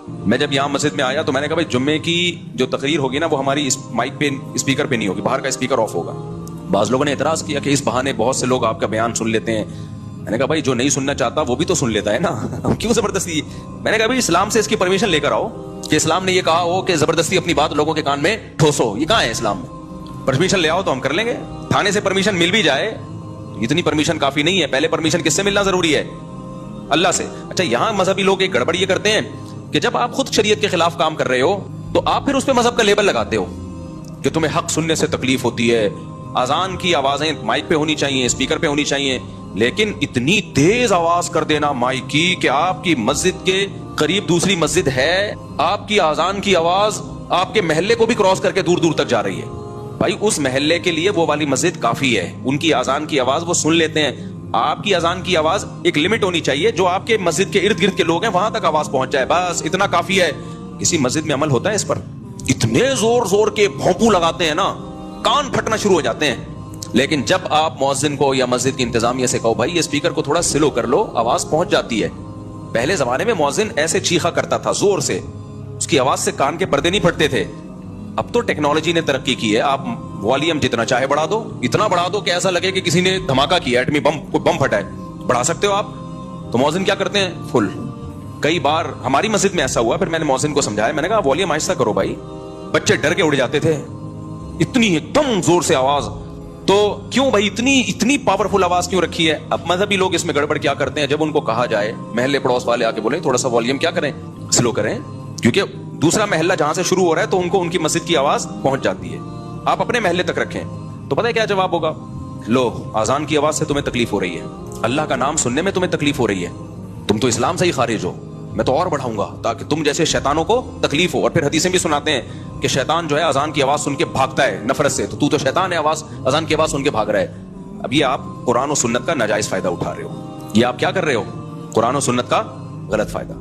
میں جب یہاں مسجد میں آیا تو میں نے کہا بھائی جمعے کی جو تقریر ہوگی نا وہ ہماری اس مائک پہ اسپیکر پہ نہیں ہوگی, باہر کا اسپیکر آف ہوگا. بعض لوگوں نے اعتراض کیا کہ اس بہانے بہت سے لوگ آپ کا بیان سن لیتے ہیں. میں نے کہا بھائی جو نہیں سننا چاہتا وہ بھی تو سن لیتا ہے نا, ہم کیوں زبردستی. میں نے کہا بھائی اسلام سے اس کی پرمیشن لے کر آؤ کہ اسلام نے یہ کہا ہو کہ زبردستی اپنی بات لوگوں کے کان میں ٹھوسو, یہ کہاں ہے اسلام میں؟ پرمیشن لے آؤ تو ہم کر لیں گے. تھانے سے پرمیشن مل بھی جائے, اتنی پرمیشن کافی نہیں ہے, پہلے پرمیشن کس سے ملنا ضروری ہے؟ اللہ سے. اچھا یہاں مذہبی لوگ ایک گڑبڑ یہ کرتے ہیں کہ جب آپ خود شریعت کے خلاف کام کر رہے ہو تو آپ پھر اس پہ مذہب کا لیبل لگاتے ہو کہ تمہیں حق سننے سے تکلیف ہوتی ہے, اذان کی آوازیں مائک پہ ہونی چاہیے, اسپیکر پہ ہونی چاہیے, لیکن اتنی تیز آواز کر دینا مائک کی کہ آپ کی مسجد کے قریب دوسری مسجد ہے, آپ کی اذان کی آواز آپ کے محلے کو بھی کراس کر کے دور دور تک جا رہی ہے. بھائی اس محلے کے لیے وہ والی مسجد کافی ہے, ان کی اذان کی آواز وہ سن لیتے ہیں. آپ کی اذان کی آواز ایک لمٹ ہونی چاہیے, جو آپ کے مسجد کے ارد گرد کے لوگ ہیں وہاں تک آواز پہنچ جائے, بس اتنا کافی ہے. کسی مسجد میں عمل ہوتا ہے اس پر؟ اتنے زور زور کے بھونپو لگاتے ہیں نا, کان پھٹنا شروع ہو جاتے ہیں. لیکن جب آپ مؤذن کو یا مسجد کی انتظامیہ سے کہو بھائی یہ اسپیکر کو تھوڑا سلو کر لو, آواز پہنچ جاتی ہے. پہلے زمانے میں مؤذن ایسے چیخا کرتا تھا زور سے, اس کی آواز سے کان کے پردے نہیں پھٹتے تھے. اب تو ٹیکنالوجی نے ترقی کی ہے, آپ والیوم جتنا چاہے بڑھا دو, اتنا بڑھا دو کہ ایسا لگے کہ کسی نے دھماکہ کیا, ایٹمی بم, کوئی بم پھٹا ہے, بڑھا سکتے ہو آپ. تو مؤذن کیا کرتے ہیں؟ فل. کئی بار ہماری مسجد میں ایسا ہوا, پھر میں نے مؤذن کو سمجھایا, میں نے کہا والیوم آہستہ کرو بھائی, بچے ڈر کے اڑ جاتے تھے, اتنی ایک دم زور سے آواز. تو کیوں بھائی اتنی پاورفل آواز کیوں رکھی ہے؟ اب مذہبی لوگ اس میں گڑبڑ کیا کرتے ہیں, جب ان کو کہا جائے, محلے پڑوس والے آ کے بولیں تھوڑا سا والیوم کیا کریں, سلو کریں, کیونکہ دوسرا محلہ جہاں سے شروع ہو رہا ہے تو ان کو ان کی مسجد کی آواز پہنچ جاتی ہے, آپ اپنے محلے تک رکھیں. تو پتہ ہے کیا جواب ہوگا؟ لو اذان کی آواز سے تمہیں تکلیف ہو رہی ہے, اللہ کا نام سننے میں تمہیں تکلیف ہو رہی ہے, تم تو اسلام سے ہی خارج ہو, میں تو اور بڑھاؤں گا تاکہ تم جیسے شیطانوں کو تکلیف ہو. اور پھر حدیثیں بھی سناتے ہیں کہ شیطان جو ہے اذان کی آواز سن کے بھاگتا ہے نفرت سے, تو شیطان ہے, اذان کی آواز سن کے بھاگ رہا ہے. اب یہ آپ قرآن و سنت کا ناجائز فائدہ اٹھا رہے ہو, یہ آپ کیا کر رہے ہو؟ قرآن و سنت کا غلط فائدہ.